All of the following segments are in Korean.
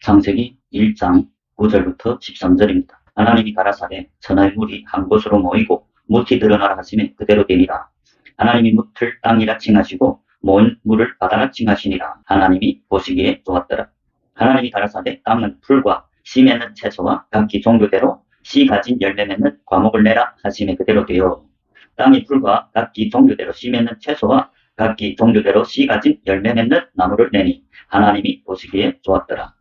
창세기 1장 9절부터 13절입니다. 하나님이 가라사대 천하의 물이 한 곳으로 모이고 뭇이 드러나라 하시니 그대로 되니라. 하나님이 뭇을 땅이라 칭하시고 모인 물을 바다라 칭하시니라. 하나님이 보시기에 좋았더라. 하나님이 가라사대 땅은 풀과 씨 맺는 채소와 각기 종류대로 씨 가진 열매 맺는 과목을 내라 하시니 그대로 되어 땅이 풀과 각기 종류대로 씨 맺는 채소와 각기 종류대로 씨 가진 열매 맺는 나무를 내니 하나님이 보시기에 좋았더라.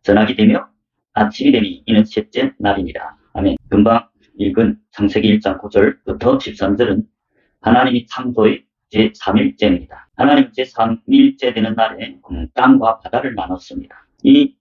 저녁이 되며 아침이 되니 이는 셋째 날이니라. 아멘. 금방 읽은 창세기 1장 9절부터 13절은 하나님이 창조의 제3일째입니다. 하나님 제3일째 되는 날에 땅과 바다를 나눴습니다. 이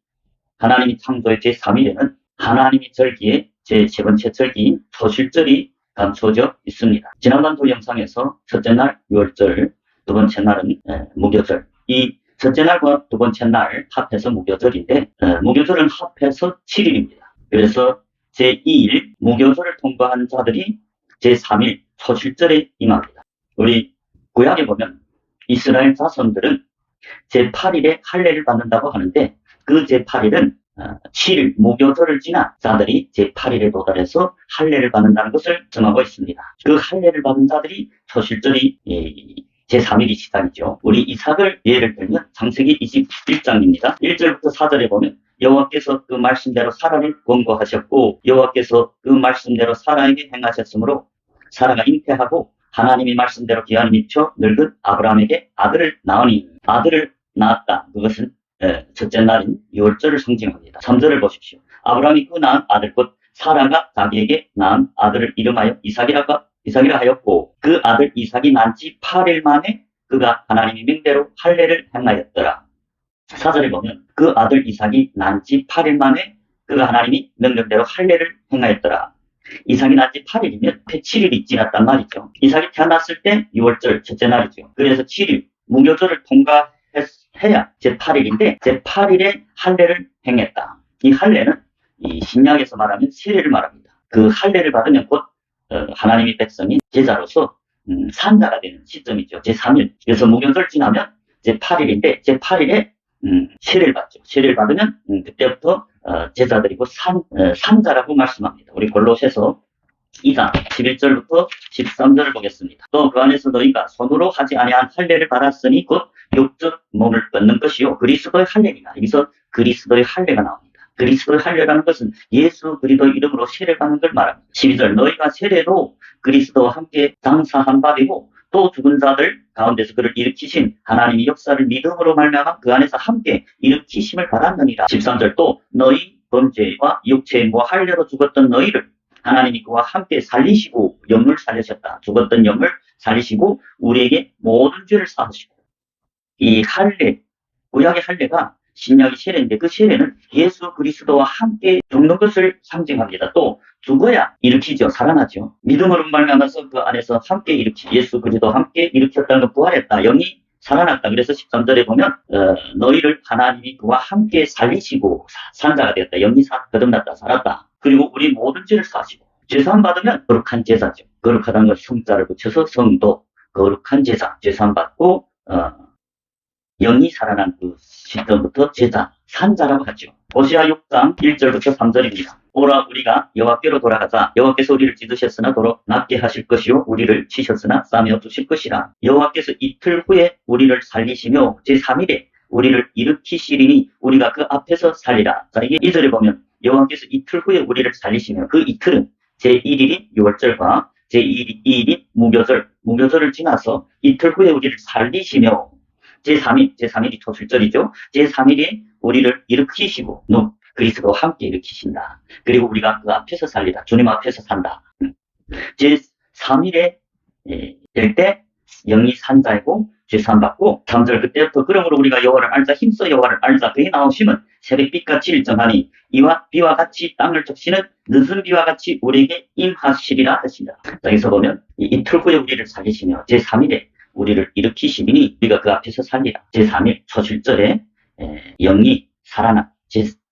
하나님이 창조의 제3일에는 하나님이 절기에 제3번째 절기인 초실절이 감춰져 있습니다. 지난번도 영상에서 첫째 날 6월절, 두 번째 날은 무교절. 이 첫째 날과 두 번째 날 합해서 무교절인데 무교절은 합해서 7일입니다. 그래서 제2일 무교절을 통과한 자들이 제3일 초실절에 임합니다. 우리 구약에 보면 이스라엘 자손들은 제8일에 할례를 받는다고 하는데 그 제8일은 7일 무교절을 지나 자들이 제8일에 도달해서 할례를 받는다는 것을 정하고 있습니다. 그 할례를 받은 자들이 초실절이 제3일이 시작이죠. 우리 이삭을 예를 들면 창세기 21장입니다. 1절부터 4절에 보면 여호와께서 그 말씀대로 사라를 권고하셨고 여호와께서 그 말씀대로 사라에게 행하셨으므로 사라가 잉태하고 하나님이 말씀대로 기한이 미쳐 늙은 아브라함에게 아들을 낳으니 아들을 낳았다. 그것은 첫째 날인 6월절을 상징합니다. 3절을 보십시오. 아브라함이 그 낳은 아들 곧 사라가 자기에게 낳은 아들을 이름하여 이삭이라 하였고 그 아들 이삭이 난 지 8일 만에 그가 하나님의 명대로 할례를 행하였더라. 4절에 보면 그 아들 이삭이 난 지 8일 만에 그가 하나님이 명령대로 할례를 행하였더라. 이삭이 난 지 8일이면 7일이 지났단 말이죠. 이삭이 태어났을 때 6월절 첫째 날이죠. 그래서 7일 무교절을 통과해야 제8일인데 제8일에 할례를 행했다. 이 할례는 이 신약에서 말하면 세례를 말합니다. 그 할례를 받으면 곧 하나님의 백성이 제자로서 산자가 되는 시점이죠. 제3일. 그래서 무교절 지나면 제8일인데 제8일에 세례를 받죠. 세례를 받으면 그때부터 제자들이고 산자라고 말씀합니다. 우리 골로새서 2장 11절부터 13절을 보겠습니다. 또 그 안에서 너희가 손으로 하지 아니한 할례를 받았으니 곧 육적 몸을 뻗는 것이요 그리스도의 할례니라. 여기서 그리스도의 할례가 나옵니다. 그리스도의 할례라는 것은 예수 그리스도의 이름으로 세례를 받는 걸 말합니다. 12절 너희가 세례로 그리스도와 함께 장사한 바 되고 또 죽은 자들 가운데서 그를 일으키신 하나님의 역사를 믿음으로 말미암아 그 안에서 함께 일으키심을 받았느니라. 13절 또 너희 범죄와 육체의 할례로 죽었던 너희를 하나님이 그와 함께 살리시고 영을 살리셨다. 죽었던 영을 살리시고 우리에게 모든 죄를 사하시고 이 할례, 구약의 할례가 신약의 세례인데 그 세례는 예수 그리스도와 함께 죽는 것을 상징합니다. 또 죽어야 일으키죠. 살아나죠. 믿음으로 말미암아서 그 안에서 함께 예수 그리스도와 함께 일으켰다는 건 부활했다. 영이 살아났다. 그래서 13절에 보면 너희를 하나님이 그와 함께 살리시고 산자가 되었다. 영이 거듭났다. 살았다. 그리고 우리 모든 죄를 사하시고 죄사함 받으면 거룩한 제사죠. 거룩하다는 걸 성자를 붙여서 성도, 거룩한 제사, 죄사함 받고 영이 살아난 그 시점부터 제자, 산자라고 하죠. 호시아 6장 1절부터 3절입니다. 오라 우리가 여호와께로 돌아가자. 여호와께서 우리를 찢으셨으나 도로 낫게 하실 것이요 우리를 치셨으나 싸매어 두실 것이라. 여호와께서 이틀 후에 우리를 살리시며 제3일에 우리를 일으키시리니 우리가 그 앞에서 살리라. 자, 이게 2절에 보면 여호와께서 이틀 후에 우리를 살리시며 그 이틀은 제1일인 6월절과 제2일인 무교절을 지나서 이틀 후에 우리를 살리시며 제3일이 초술절이죠. 제3일에 우리를 일으키시고 그리스도와 함께 일으키신다. 그리고 우리가 그 앞에서 살리다. 주님 앞에서 산다. 제3일에 될 때 영이 산자이고 죄사함 받고 3절 그때부터 그러므로 우리가 여호와를 알자 힘써 여호와를 알자 그의 나오심은 새벽빛같이 일정하니 이와 비와 같이 땅을 적시는 늦은 비와 같이 우리에게 임하시리라 하시니라. 여기서 보면 이틀 후에 우리를 살리시며 제3일에 우리를 일으키시니 우리가 그 앞에서 살리라. 제3일 초실절에 영이 살아나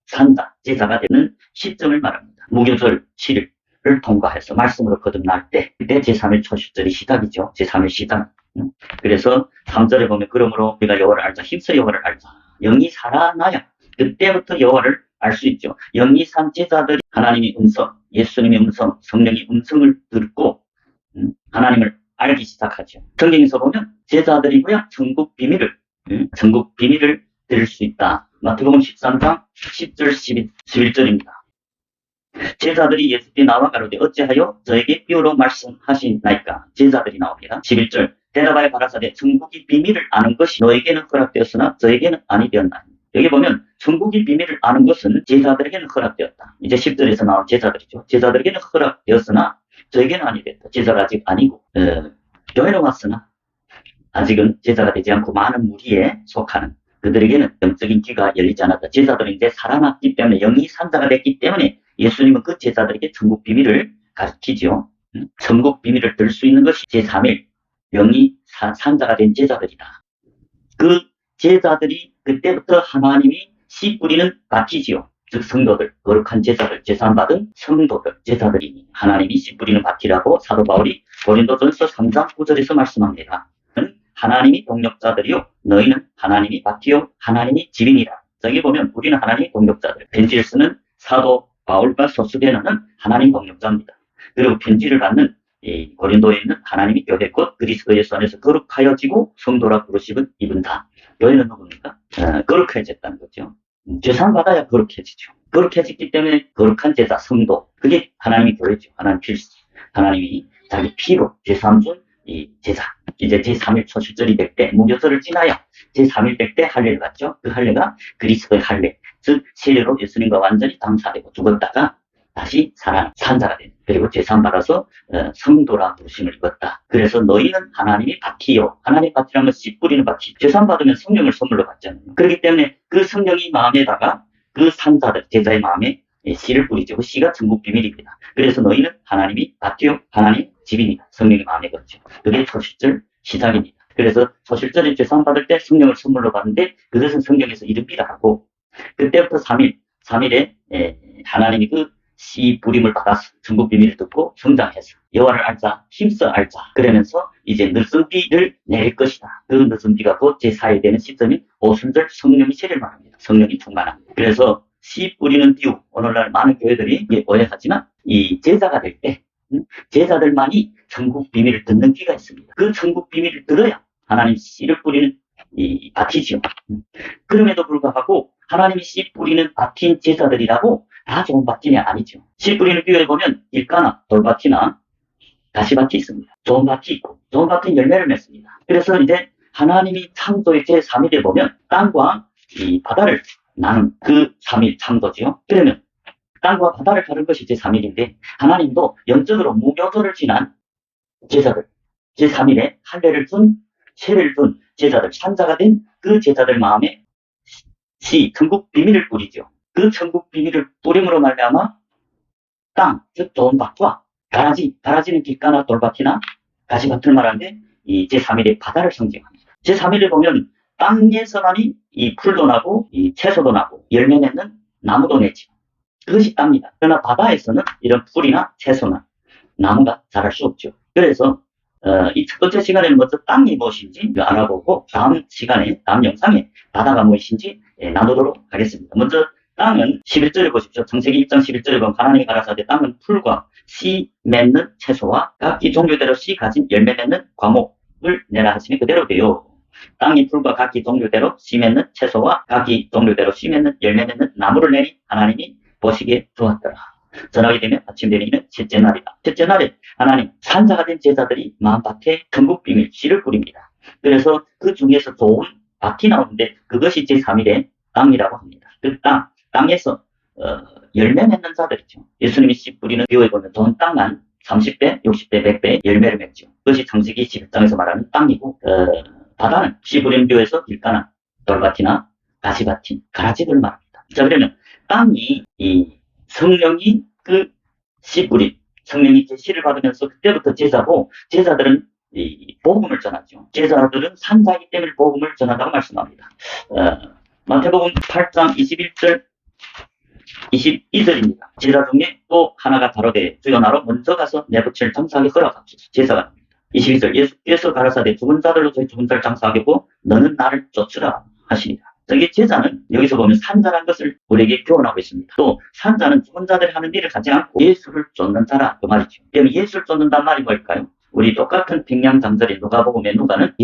산자, 제자가 되는 시점을 말합니다. 무교절 7일을 통과해서 말씀으로 거듭날 때 그때 제3일 초실절이 시작이죠. 제3일 시작. 그래서 3절에 보면 그러므로 우리가 여호와를 알자 힘써 여호와를 알자. 영이 살아나야 그때부터 여호와를 알 수 있죠. 영이산 제자들이 하나님의 음성, 예수님의 음성, 성령의 음성을 듣고 하나님을 알기 시작하죠. 성경에서 보면 제자들이고야 천국 비밀을 들을 수 있다. 마태복음 13장 10절 11절입니다. 제자들이 예수께 나와 가로되 어찌하여 저에게 비유로 말씀하시나이까. 제자들이 나옵니다. 11절 대답하여 가라사대 천국의 비밀을 아는 것이 너에게는 허락되었으나 저에게는 아니 되었나니. 여기 보면 천국의 비밀을 아는 것은 제자들에게는 허락되었다. 이제 10절에서 나온 제자들이죠. 제자들에게는 허락되었으나 저에게는 아니 됐다. 제자가 아직 아니고 교회로 왔으나 아직은 제자가 되지 않고 많은 무리에 속하는 그들에게는 영적인 귀가 열리지 않았다. 제자들은 이제 살아났기 때문에 영이 산자가 됐기 때문에 예수님은 그 제자들에게 천국 비밀을 가르치죠. 천국 비밀을 들 수 있는 것이 제3일 영이 산자가 된 제자들이다. 그 제자들이 그때부터 하나님이 씨 뿌리는 밭이지요. 즉 성도들, 거룩한 제자들, 제사받은 성도들, 제자들이니 하나님이 씨 뿌리는 밭이라고 사도 바울이 고린도전서 3장 9절에서 말씀합니다. 하나님이 동력자들이요 너희는 하나님이 밭이요 하나님이 집이니라. 저기 보면 우리는 하나님이 동력자들. 편지를 쓰는 사도 바울과 소수되는 하나님 동력자입니다. 그리고 편지를 받는 이 고린도에 있는 하나님이 교회 곧 그리스도 예수 안에서 거룩하여지고 성도라 부르심은 이분 다. 교회는 누굽니까? 거룩해졌다는 거죠. 죄상 받아야 거룩해지죠. 거룩해졌기 때문에 거룩한 제자, 성도. 그게 하나님의 교회죠. 하나님 필수. 하나님이 자기 피로 제3준 이 제사. 이제 제3일 초실절이 될 때 무교절을 지나야 제3일 될 때 할례를 받죠. 그 할례가 그리스도의 할례. 즉 세례로 예수님과 완전히 당사되고 죽었다가 다시 산자가 된. 그리고 제사 받아서 성도라 부르심을 입었다. 그래서 너희는 하나님의 밭이요. 하나님의 밭이라는 것은 씨 뿌리는 밭이. 제사 받으면 성령을 선물로 받잖아요. 그렇기 때문에 그 성령이 마음에다가 그 산자들, 제자의 마음에 씨를 뿌리죠. 그 씨가 천국 비밀입니다. 그래서 너희는 하나님이 밭이요. 하나님 집입니다. 성령이 마음에 걸죠. 그게 초실절 시작입니다. 그래서 초실절에 제사 받을 때 성령을 선물로 받는데 그것은 성경에서 이릅니다 하고 그때부터 3일에 하나님이 그 씨 뿌림을 받아서 천국 비밀을 듣고 성장해서 여호와를 알자, 힘써 알자. 그러면서 이제 늦은 비를 내릴 것이다. 그 늦은 비가 곧 제4일 되는 시점인 오순절 성령이 세례를 말합니다. 성령이 충만합니다. 그래서 씨 뿌리는 비유, 오늘날 많은 교회들이 오해하지만 이 제자가 될 때 제자들만이 천국 비밀을 듣는 귀가 있습니다. 그 천국 비밀을 들어야 하나님 씨를 뿌리는 이 밭이지요. 그럼에도 불구하고 하나님이 씨 뿌리는 밭인 제자들이라고 다 좋은 밭이 아니죠. 씨 뿌리는 비유에 보면 일가나 돌밭이나 가시밭이 있습니다. 좋은 밭이 있고 좋은 밭은 열매를 맺습니다. 그래서 이제 하나님이 창조의 제3일에 보면 땅과 이 바다를 나눈 그 3일 창조지요. 그러면 땅과 바다를 가른 것이 제3일인데 하나님도 영적으로 무교절을 지난 제자들 제3일에 할례를 준 세례를 준 제자들 산자가 된 그 제자들 마음에 천국 비밀을 뿌리죠. 그 천국 비밀을 뿌림으로 말미암아 땅, 즉 좋은 밭과 가라지는 길가나 돌밭이나 가시밭을 말하는데 이 제3일의 바다를 상징합니다. 제3일을 보면 땅에서만이 이 풀도 나고 이 채소도 나고 열매 맺는 나무도 내지. 그것이 땅입니다. 그러나 바다에서는 이런 풀이나 채소나 나무가 자랄 수 없죠. 그래서 이 첫 번째 시간에는 먼저 땅이 무엇인지 알아보고 다음 시간에, 다음 영상에 바다가 무엇인지 나누도록 하겠습니다. 먼저 땅은 11절에 보십시오. 창세기 1장 11절에 보면 하나님이 가라사대 땅은 풀과 씨 맺는 채소와 각기 종류대로 씨 가진 열매 맺는 과목을 내라 하시니 그대로 돼요. 땅이 풀과 각기 종류대로 씨 맺는 채소와 각기 종류대로 씨 맺는 열매 맺는 나무를 내니 하나님이 보시기에 좋았더라. 저녁이 되면 아침 되는 이는 셋째 날이다. 셋째 날에 하나님 산자가 된 제자들이 마음밭에 천국 비밀 씨를 뿌립니다. 그래서 그 중에서 좋은 밭이 나오는데 그것이 제3일의 땅이라고 합니다. 그 땅에서 열매 맺는 자들이죠. 예수님이 씨 뿌리는 비유에 보면 좋은 땅만 30배, 60배, 100배 열매를 맺죠. 그것이 창세기 11장에서 말하는 땅이고 바다는 씨 뿌리는 비유에서 길가나 돌밭이나 가시밭인 가라지들 말합니다. 자 그러면 땅이 이 성령이 그 씨 뿌린 성령이 씨를 받으면서 그때부터 제자고 제자들은 이 복음을 전하죠. 제자들은 산자이기 때문에 복음을 전한다고 말씀합니다. 마태복음 8장 21절 22절입니다. 제자 중에 또 하나가 가로되 주여 나로 먼저 가서 내 밭을 장사하게 허락하소서. 제자가 22절 예수께서 가라사대 죽은 자들로 저희 죽은 자를 장사하겠고 너는 나를 쫓으라 하시니라. 저기 제자는 여기서 보면 산자라는 것을 우리에게 교훈하고 있습니다. 또 산자는 죽은 자들이 하는 일을 하지 않고 예수를 쫓는 자라 그 말이죠. 그럼 예수를 쫓는다는 말이 뭘까요? 우리 똑같은 백냥장절인 누가복음에 누가는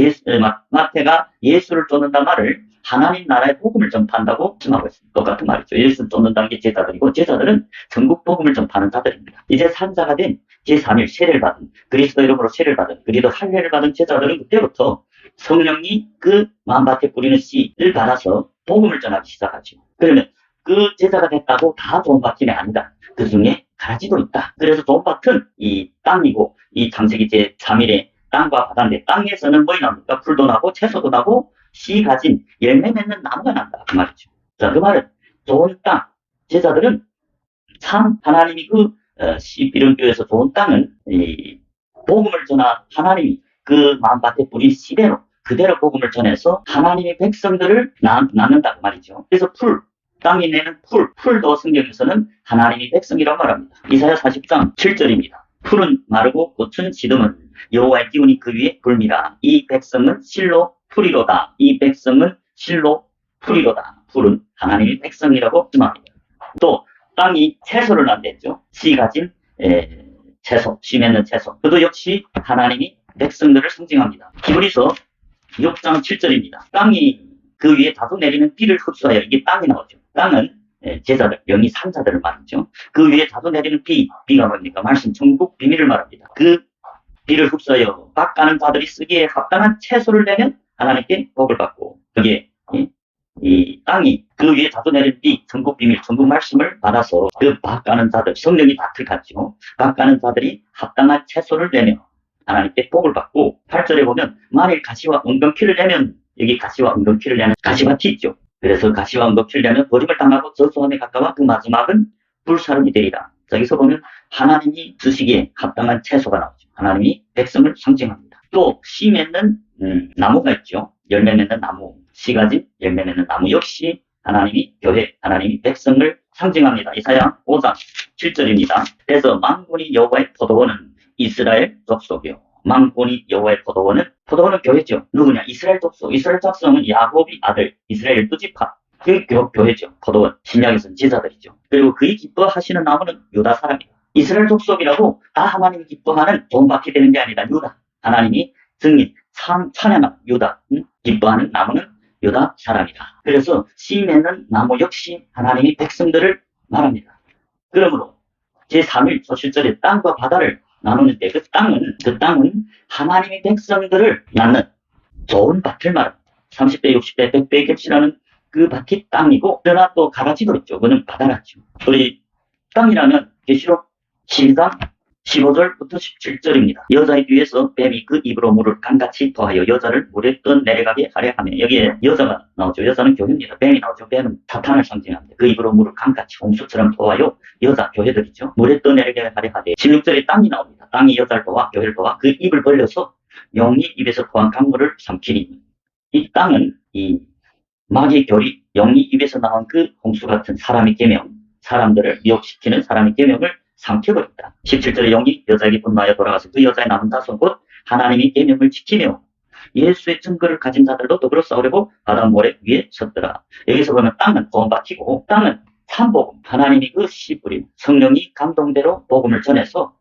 마태가 예수를 쫓는다는 말을 하나님 나라의 복음을 전파한다고 말씀하고 있습니다. 똑같은 말이죠. 예수를 쫓는다는 게 제자들이고 제자들은 전국 복음을 전파하는 자들입니다. 이제 산자가 된 제3일 세례를 받은 그리스도 이름으로 세례를 받은 그리스도 할례를 받은 제자들은 그때부터 성령이 그 마음밭에 뿌리는 씨를 받아서 복음을 전하기 시작하죠. 그러면 그 제자가 됐다고 다 좋은 밭이 아니다. 그 중에 가라지도 있다. 그래서 좋은 밭은 이 땅이고 이 창세기 제3일에 땅과 바다인데 땅에서는 뭐이 납니까? 풀도 나고 채소도 나고 씨 가진 열매 맺는 나무가 난다. 그 말이죠. 자, 그 말은 좋은 땅. 제자들은 참 하나님이 그 씨비름교에서 좋은 땅은 이 복음을 전하 하나님이 그 마음밭에 뿌린 씨대로 그대로 복음을 전해서 하나님의 백성들을 낳는다고 말이죠. 그래서 땅이 내는 풀도 성경에서는 하나님의 백성이라고 말합니다. 이사야 40장 7절입니다. 풀은 마르고 꽃은 시듬은 여호와의 기운이 그 위에 불미라. 이 백성은 실로 풀이로다. 이 백성은 실로 풀이로다. 풀은 하나님의 백성이라고 말합니다. 또 땅이 채소를 낳는댔죠. 씨 가진 채소, 씨 맺는 채소. 그도 역시 하나님이 백성들을 상징합니다. 히브리서 6장 7절입니다. 땅이 그 위에 자주 내리는 비를 흡수하여 이게 땅이 나오죠. 땅은 제자들, 영이 산자들을 말이죠. 그 위에 자주 내리는 비가 뭡니까? 말씀 천국 비밀을 말합니다. 그 비를 흡수하여 밭 가는 자들이 쓰기에 합당한 채소를 내면 하나님께 복을 받고 그게 이 땅이 그 위에 자주 내린 비, 천국 비밀, 천국 말씀을 받아서 그 밭 가는 자들, 성령이 밭을 갔죠. 밭 가는 자들이 합당한 채소를 내며 하나님께 복을 받고 8절에 보면 만일 가시와 엉겅퀴를 내면 여기 가시와 엉겅퀴를 내는 가시밭이 있죠. 그래서 가시와 엉겅퀴를 내면 버림을 당하고 저수함에 가까워 그 마지막은 불사름이 되리라. 여기서 보면 하나님이 주시기에 합당한 채소가 나오죠. 하나님이 백성을 상징합니다. 또 씨 맺는 나무가 있죠. 열매 맺는 나무, 씨 가진 열매 맺는 나무 역시 하나님이 교회, 하나님이 백성을 상징합니다. 이사야 5장 7절입니다. 그래서 만군이 여호와의 포도원은 이스라엘 족속이요. 만군이 여호와의 포도원은 교회죠. 누구냐? 이스라엘 족속. 이스라엘 족속은 야곱의 아들 이스라엘 12지파. 그 교회죠. 포도원. 신약에서는 제자들이죠. 그리고 그의 기뻐하시는 나무는 유다 사람이다. 이스라엘 족속이라고 다 하나님이 기뻐하는 좋은 밭이 되는 게 아니라 유다. 하나님이 승리, 찬양한 유다. 기뻐하는 나무는 유다 사람이다. 그래서 씨 맺는 나무 역시 하나님이 백성들을 말합니다. 그러므로 제3일 소실절에 땅과 바다를 나누는데 그 땅은 하나님의 백성들을 낳는 좋은 밭을 말합니다. 30배, 60배, 100배 겹치라는 그 밭이 땅이고 그러나 또 가라지도 있죠. 그거는 바다라죠. 우리 땅이라면 계시록 12장 15절부터 17절입니다. 여자의 뒤에서 뱀이 그 입으로 물을 강같이 토하여 여자를 물에 떠내려가게 하려 하며 여기에 여자가 나오죠. 여자는 교회입니다. 뱀이 나오죠. 뱀은 사탄을 상징합니다. 그 입으로 물을 강같이 홍수처럼 토하여 여자 교회들이죠. 물에 떠내려가게 하려 하되 16절에 땅이 나옵니다. 땅이 여자를 토와 교회를 토와 그 입을 벌려서 용이 입에서 토한 강물을 삼키니 이 땅은 이 마귀의 교리, 용이 입에서 나온 그 홍수 같은 사람의 계명, 사람들을 미혹시키는 사람의 계명을 삼켜버린다. 17절에 용이 여자에게 분노하여 돌아가서 그 여자의 남은 자손 곧 하나님의 계명을 지키며 예수의 증거를 가진 자들도 더불어 싸우려고 바다 모래 위에 섰더라. 여기서 보면 땅은 구원받히고 땅은 참복음, 하나님이 그 씨 뿌린 성령이 감동대로 복음을 전해서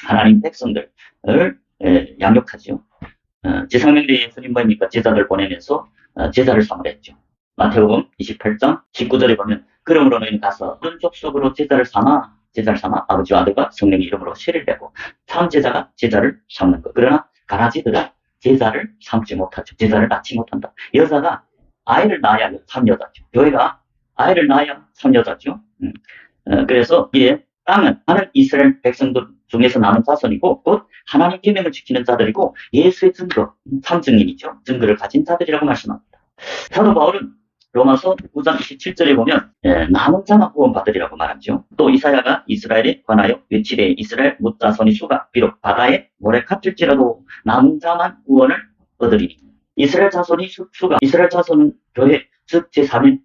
하나님 백성들을 양육하죠. 지상명대 예수님 뭐입니까? 제자들 보내면서 제자를 삼으랬죠. 마태복음 28장 19절에 보면 그러므로 너희는 가서 온 족속으로 제자를 삼아 아버지와 아들과 성령의 이름으로 세례를 내고 참 제자가 제자를 삼는 것. 그러나 가라지들은 제자를 삼지 못하죠. 제자를 낳지 못한다. 여자가 아이를 낳아야 참 여자죠. 교회가 아이를 낳아야 참 여자죠. 그래서 이에 땅은 하는 이스라엘 백성들 중에서 남은 자손이고 곧 하나님 계명을 지키는 자들이고 예수의 증거, 참 증인이죠. 증거를 가진 자들이라고 말씀합니다. 사도 바울은 로마서 9장 27절에 보면 남은 자만 구원받으리라고 말하죠. 또 이사야가 이스라엘에 관하여 외치되 이스라엘 뭇자손의 수가 비록 바다에 모래 같을지라도 남은 자만 구원을 얻으리니 이스라엘 자손의 수가 이스라엘 자손은 교회 즉 제3일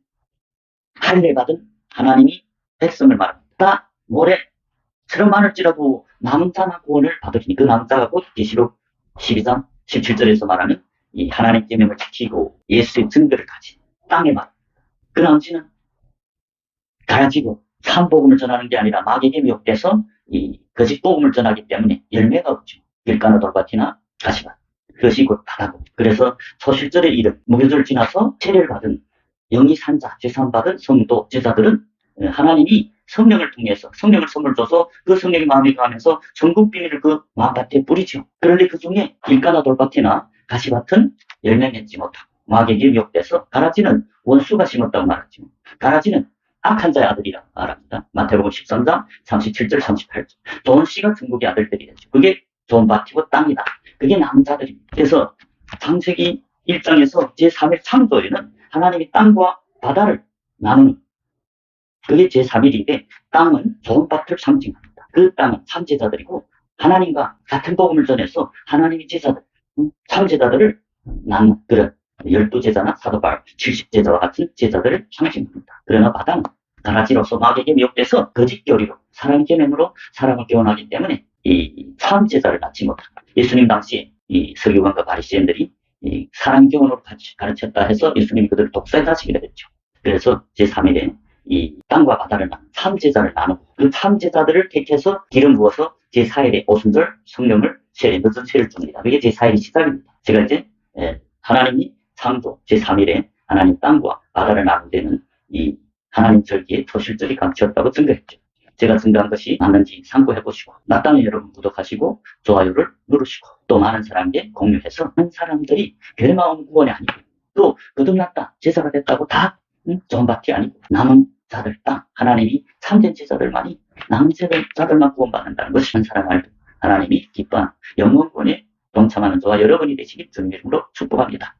할례 받은 하나님이 백성을 말합니다. 다 모래처럼 많을지라도 남은 자만 구원을 받으리니 그 남은 자가 곧 계시록 12장 17절에서 말하는 이 하나님 계명을 지키고 예수의 증거를 가진 땅의 말, 그 나머지는 가라지고 참복음을 전하는 게 아니라 마귀에게 미혹돼서 이 거짓 복음을 전하기 때문에 열매가 없죠. 길가나 돌밭이나 가시밭. 그것이 곧 바다고. 그래서 소실절의 이름, 무교절 지나서 세례를 받은 영이 산자, 죄사함받은 성도, 제자들은 하나님이 성령을 통해서 성령을 선물 줘서 그 성령이 마음에 가면서 천국 비밀을 그 마음밭에 뿌리죠. 그런데 그 중에 길가나 돌밭이나 가시밭은 열매 맺지 못하고 마귀에게 미혹돼서 가라지는 원수가 심었다고 말하죠. 가라지는 악한 자의 아들이라 말합니다. 마태복음 13장 37절 38절. 좋은 씨가 중국의 아들들이 되죠. 그게 좋은 밭이고 땅이다. 그게 남자들입니다. 그래서 창세기 1장에서 제3일 창조에는 하나님이 땅과 바다를 나누는 그게 제3일인데 땅은 좋은 밭을 상징합니다. 그 땅은 참제자들이고 하나님과 같은 복음을 전해서 하나님의 제자들, 참제자들을 나누는 그런 12제자나 사도바울 70제자와 같은 제자들을 상징합니다. 그러나 바다는 가라지로서 마귀에게 미혹돼서 거짓 교리로 사람 계명으로 사람을 교훈하기 때문에 이 참제자를 낳지 못합니다. 예수님 당시에 이 서기관과 바리새인들이 이 사람 교훈으로 가르쳤다 해서 예수님이 그들을 독살하시게 됐죠. 그래서 제3일에 이 땅과 바다를 나눈 참제자를 나누고 그 참제자들을 택해서 기름 부어서 제4일에 오순절 성령을 늦은 세를 줍니다. 그게 제4일이 시작입니다. 제가 이제 하나님이 창조 제3일에 하나님 땅과 바다를 나눈 데는 이 하나님 절기에 초실절이 감추었다고 증거했죠. 제가 증거한 것이 맞는지 참고해보시고 맞다면 여러분 구독하시고 좋아요를 누르시고 또 많은 사람에게 공유해서 많은 사람들이 별마음 구원이 아니고 또 거듭났다 제사가 됐다고 다 좋은 밭이 아니고 남은 자들 땅 하나님이 참된 제자들만이 남은 자들만 구원받는다는 것을 한 사람 알고 하나님이 기뻐한 영원권에 동참하는 저와 여러분이 되시길 주님 이름으로 축복합니다.